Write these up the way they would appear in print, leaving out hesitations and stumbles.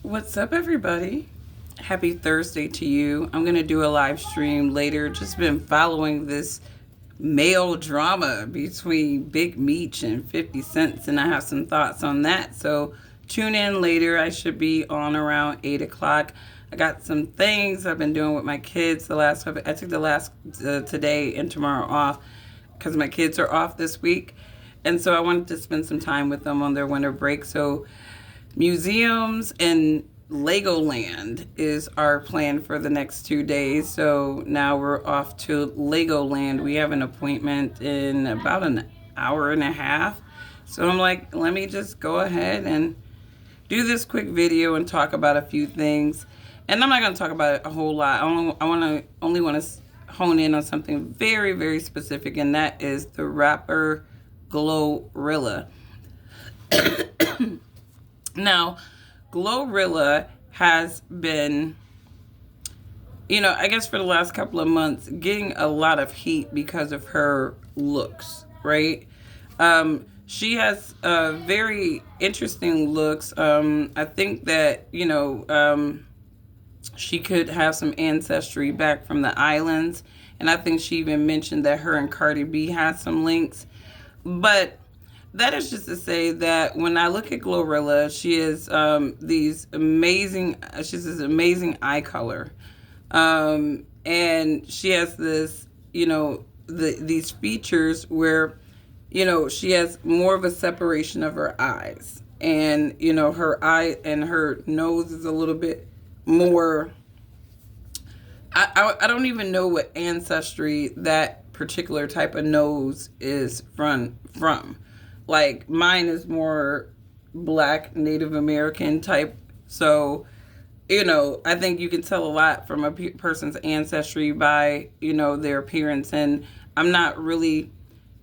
What's up, everybody? Happy Thursday to you. I'm going to do a live stream later. Just been following this male drama between Big Meech and 50 Cents, and I have some thoughts on that. So tune in later. I should be on around 8 o'clock. I got some things I've been doing with my kids the last couple. I took the last today and tomorrow off because my kids are off this week. And so I wanted to spend some time with them on their winter break. So museums and Legoland is our plan for the next 2 days. So now we're off to Legoland. We have an appointment in about an hour and a half. So I'm like, let me just go ahead and do this quick video and talk about a few things. And I'm not going to talk about it a whole lot. I only want to hone in on something very, very specific, and that is the rapper Glorilla. Now, Glorilla has been, I guess for the last couple of months, getting a lot of heat because of her looks, right? She has very interesting looks. I think that, she could have some ancestry back from the islands. And I think she even mentioned that her and Cardi B has some links. But that is just to say that when I look at Glorilla, she is she has this amazing eye color. And she has this, these features where, she has more of a separation of her eyes. And, her eye and her nose is a little bit more, I don't even know what ancestry that particular type of nose is from. Like mine is more Black Native American type. So, I think you can tell a lot from a person's ancestry by, their appearance. And I'm not really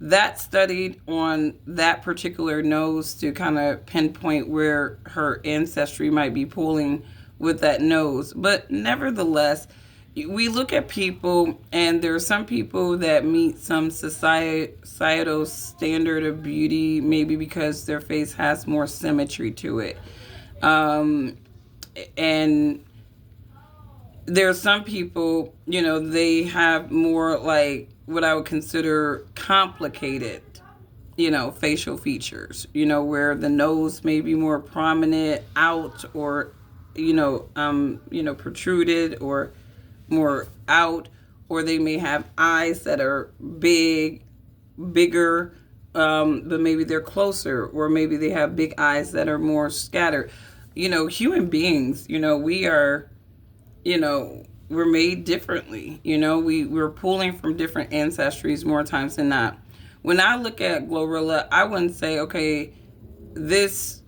that studied on that particular nose to kind of pinpoint where her ancestry might be pulling with that nose. But nevertheless, we look at people, and there are some people that meet some societal standard of beauty, maybe because their face has more symmetry to it. And there are some people, they have more like what I would consider complicated, facial features, where the nose may be more prominent out, or, protruded, or more out, or they may have eyes that are bigger, but maybe they're closer, or maybe they have big eyes that are more scattered. Human beings, we are, we're made differently. We're pulling from different ancestries more times than not. When I look at Glorilla, I wouldn't say, okay, this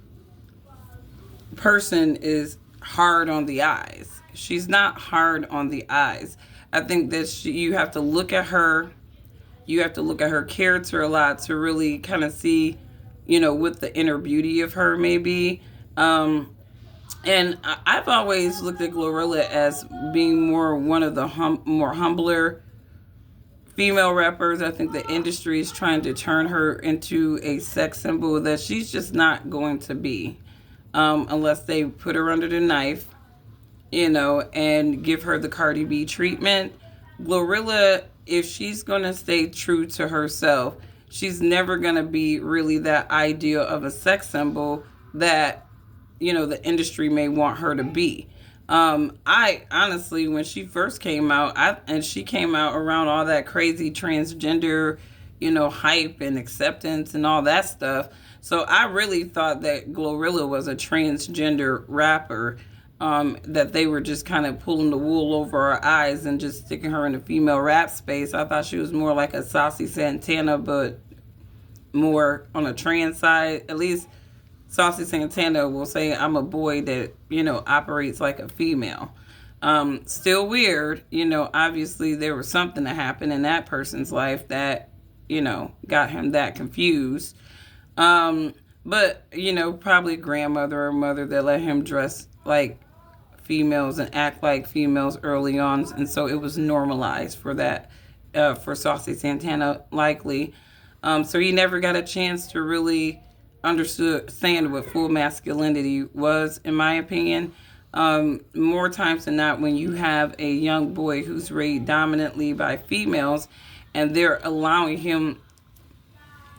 person is hard on the eyes. She's not hard on the eyes. I think that you have to look at her. You have to look at her character a lot to really kind of see, what the inner beauty of her may be. And I've always looked at Glorilla as being more one of the more humbler female rappers. I think the industry is trying to turn her into a sex symbol that she's just not going to be, unless they put her under the knife, and give her the Cardi B treatment. Glorilla, if she's going to stay true to herself, she's never going to be really that idea of a sex symbol that, the industry may want her to be. I honestly, when she first came out, and she came out around all that crazy transgender, hype and acceptance and all that stuff. So I really thought that Glorilla was a transgender rapper. That they were just kind of pulling the wool over her eyes and just sticking her in the female rap space. I thought she was more like a Saucy Santana, but more on a trans side. At least Saucy Santana will say, I'm a boy that, operates like a female. Still weird, obviously there was something that happened in that person's life that, got him that confused. But, probably grandmother or mother that let him dress like females and act like females early on, and so it was normalized for that, for Saucy Santana likely. So he never got a chance to really understand what full masculinity was, in my opinion. More times than not, when you have a young boy who's raised dominantly by females and they're allowing him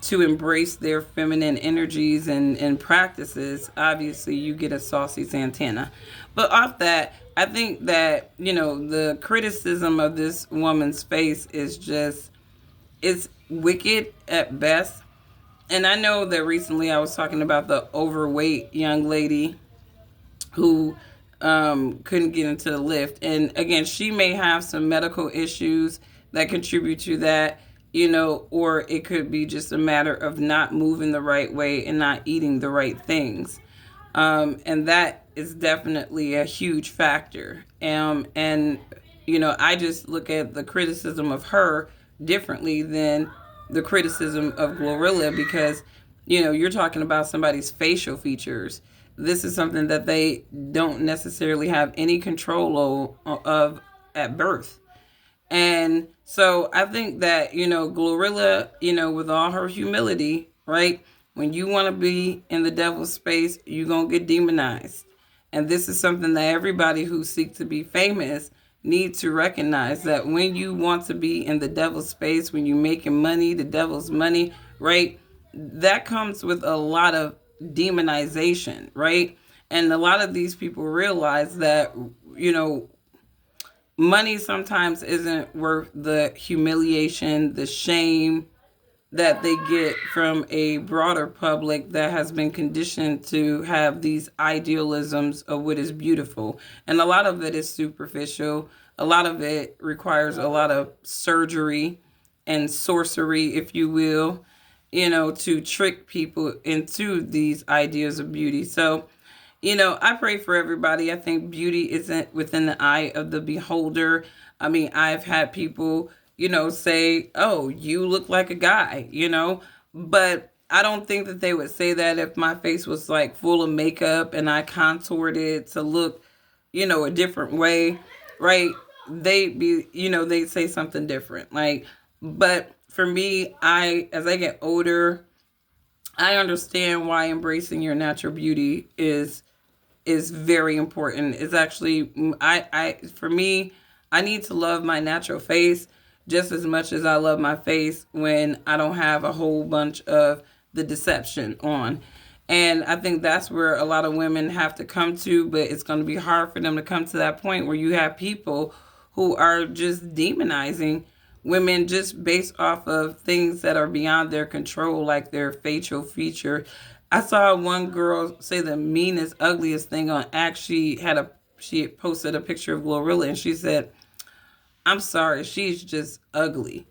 to embrace their feminine energies and practices, obviously you get a saucy Santana. But off that, I think that, the criticism of this woman's face is just, it's wicked at best. And I know that recently I was talking about the overweight young lady who couldn't get into the lift. And again, she may have some medical issues that contribute to that, or it could be just a matter of not moving the right way and not eating the right things. And that is definitely a huge factor. And, I just look at the criticism of her differently than the criticism of Glorilla because, you're talking about somebody's facial features. This is something that they don't necessarily have any control of at birth. And so I think that, Glorilla, with all her humility, right? When you want to be in the devil's space, you're going to get demonized. And this is something that everybody who seeks to be famous needs to recognize, that when you want to be in the devil's space, when you're making money, the devil's money, right? That comes with a lot of demonization, right? And a lot of these people realize that, money sometimes isn't worth the humiliation, the shame that they get from a broader public that has been conditioned to have these idealisms of what is beautiful. And a lot of it is superficial. A lot of it requires a lot of surgery and sorcery, if you will, to trick people into these ideas of beauty. So, I pray for everybody. I think beauty isn't within the eye of the beholder. I mean, I've had people, say, oh, you look like a guy, but I don't think that they would say that if my face was like full of makeup and I contoured it to look, a different way, right? They'd say something different. But for me, as I get older, I understand why embracing your natural beauty is very important. It's actually, for me, I need to love my natural face just as much as I love my face when I don't have a whole bunch of the deception on. And I think that's where a lot of women have to come to, but it's going to be hard for them to come to that point where you have people who are just demonizing women just based off of things that are beyond their control, like their facial feature. I saw one girl say the meanest, ugliest thing on X. She had posted a picture of Glorilla and she said, I'm sorry, she's just ugly,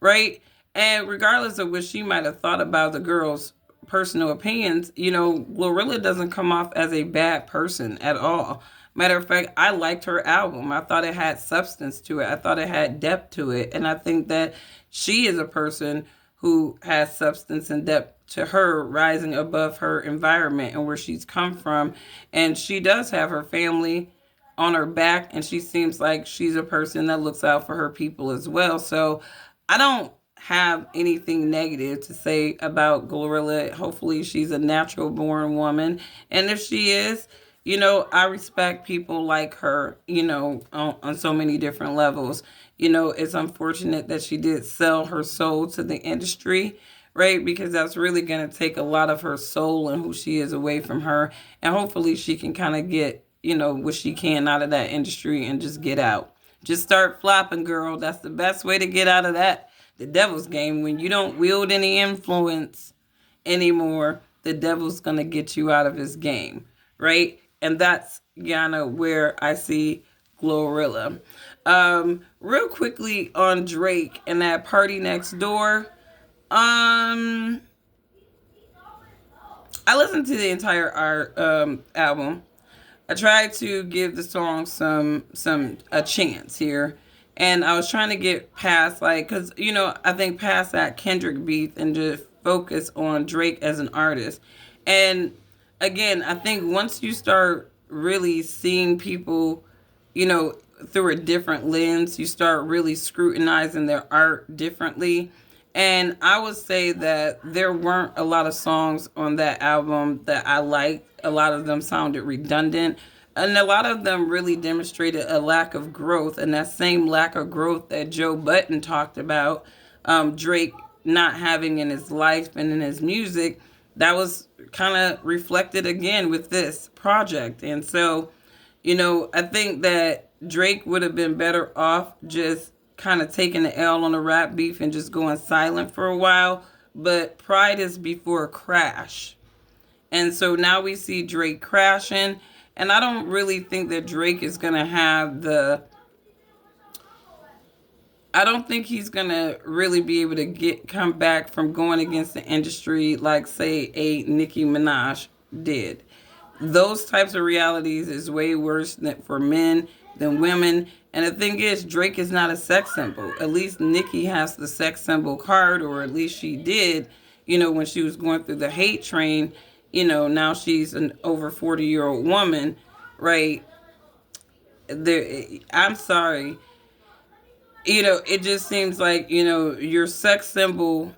right? And regardless of what she might have thought about the girl's personal opinions, Glorilla doesn't come off as a bad person at all. Matter of fact, I liked her album. I thought it had substance to it. I thought it had depth to it. And I think that she is a person who has substance and depth to her, rising above her environment and where she's come from. And she does have her family on her back, and she seems like she's a person that looks out for her people as well. So I don't have anything negative to say about Glorilla. Hopefully she's a natural born woman. And if she is, I respect people like her, on so many different levels. It's unfortunate that she did sell her soul to the industry, right? Because that's really going to take a lot of her soul and who she is away from her. And hopefully she can kind of get, what she can out of that industry and just get out. Just start flopping, girl. That's the best way to get out of that. The devil's game. When you don't wield any influence anymore, the devil's going to get you out of his game, right? And that's where I see Glorilla. Real quickly on Drake and that Party Next Door. I listened to the entire album. I tried to give the song a chance here, and I was trying to get past because I think past that Kendrick beef and just focus on Drake as an artist. And again, I think once you start really seeing people, through a different lens, you start really scrutinizing their art differently. And I would say that there weren't a lot of songs on that album that I liked. A lot of them sounded redundant. And a lot of them really demonstrated a lack of growth. And that same lack of growth that Joe Button talked about, Drake not having in his life and in his music, that was kind of reflected again with this project. And so, I think that Drake would have been better off just kind of taking the L on the rap beef and just going silent for a while. But pride is before crash. And so now we see Drake crashing. And I don't really think that Drake is going to have I don't think he's going to really be able to come back from going against the industry like, say, a Nicki Minaj did. Those types of realities is way worse for men than women. And the thing is, Drake is not a sex symbol. At least Nicki has the sex symbol card, or at least she did, when she was going through the hate train. Now she's an over 40-year-old woman, right? I'm sorry. It just seems like, your sex symbol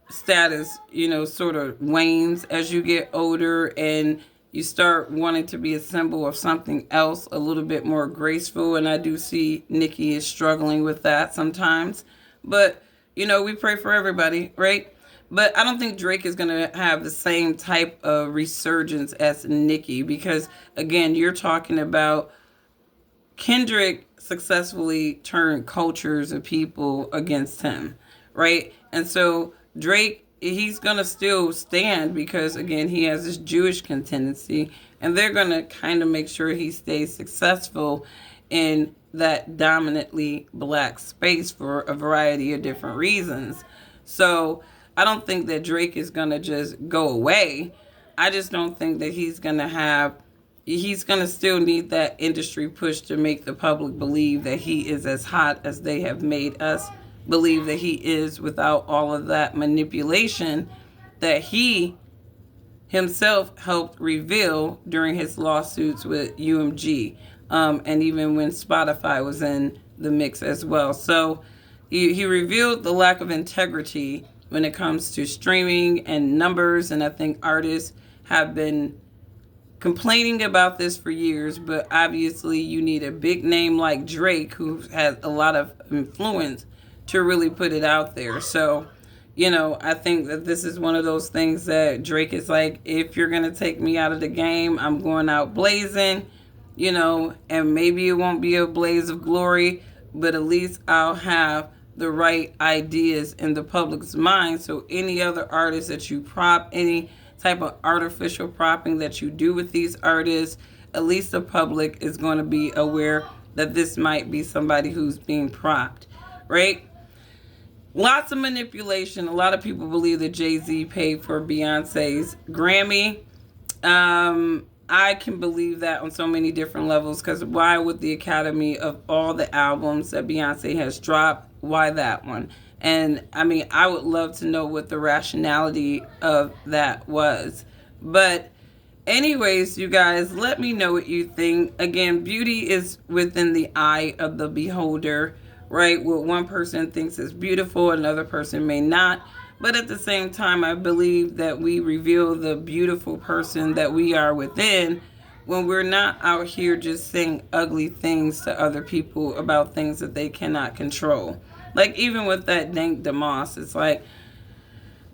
status, sort of wanes as you get older, and you start wanting to be a symbol of something else a little bit more graceful. And I do see Nicki is struggling with that sometimes. But, we pray for everybody, right? But I don't think Drake is going to have the same type of resurgence as Nicki, because, again, you're talking about Kendrick successfully turned cultures of people against him, right? And so Drake, he's going to still stand because, again, he has this Jewish contingency, and they're going to kind of make sure he stays successful in that dominantly black space for a variety of different reasons. So I don't think that Drake is going to just go away. I just don't think that he's going to still need that industry push to make the public believe that he is as hot as they have made us believe that he is, without all of that manipulation that he himself helped reveal during his lawsuits with UMG, and even when Spotify was in the mix as well. So he revealed the lack of integrity when it comes to streaming and numbers, and I think artists have been complaining about this for years, but obviously you need a big name like Drake, who has a lot of influence, to really put it out there. So, I think that this is one of those things that Drake is like, if you're going to take me out of the game, I'm going out blazing, and maybe it won't be a blaze of glory, but at least I'll have the right ideas in the public's mind. So any other artist that you prop, any type of artificial propping that you do with these artists, at least the public is going to be aware that this might be somebody who's being propped, right? Lots of manipulation. A lot of people believe that Jay-Z paid for Beyonce's Grammy. I can believe that on so many different levels, because why would the Academy, of all the albums that Beyonce has dropped, why that one? And I mean, I would love to know what the rationality of that was. But anyways, you guys, let me know what you think. Again, beauty is within the eye of the beholder, right? What one person thinks is beautiful, another person may not. But at the same time, I believe that we reveal the beautiful person that we are within when we're not out here just saying ugly things to other people about things that they cannot control. Like, even with that Dank DeMoss, it's like,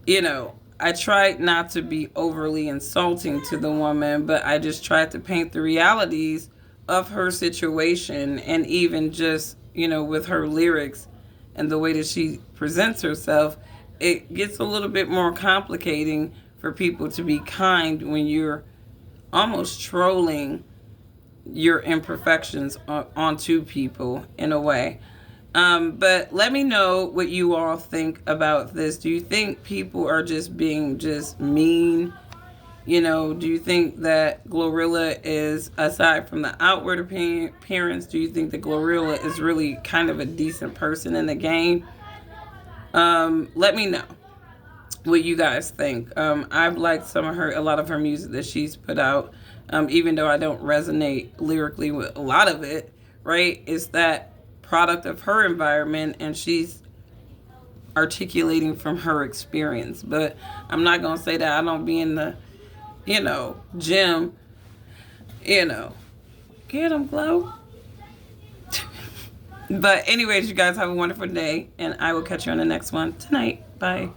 I tried not to be overly insulting to the woman, but I just tried to paint the realities of her situation. And even just, with her lyrics and the way that she presents herself, it gets a little bit more complicating for people to be kind when you're almost trolling your imperfections onto people in a way. But let me know what you all think about this. Do you think people are just being just mean? Do you think that Glorilla is, aside from the outward appearance, do you think that Glorilla is really kind of a decent person in the game? Let me know what you guys think. I've liked a lot of her music that she's put out, even though I don't resonate lyrically with a lot of it, right? It's that product of her environment, and she's articulating from her experience. But I'm not going to say that I don't be in the, gym, get them, Glow. But anyways, you guys have a wonderful day, and I will catch you on the next one tonight. Bye.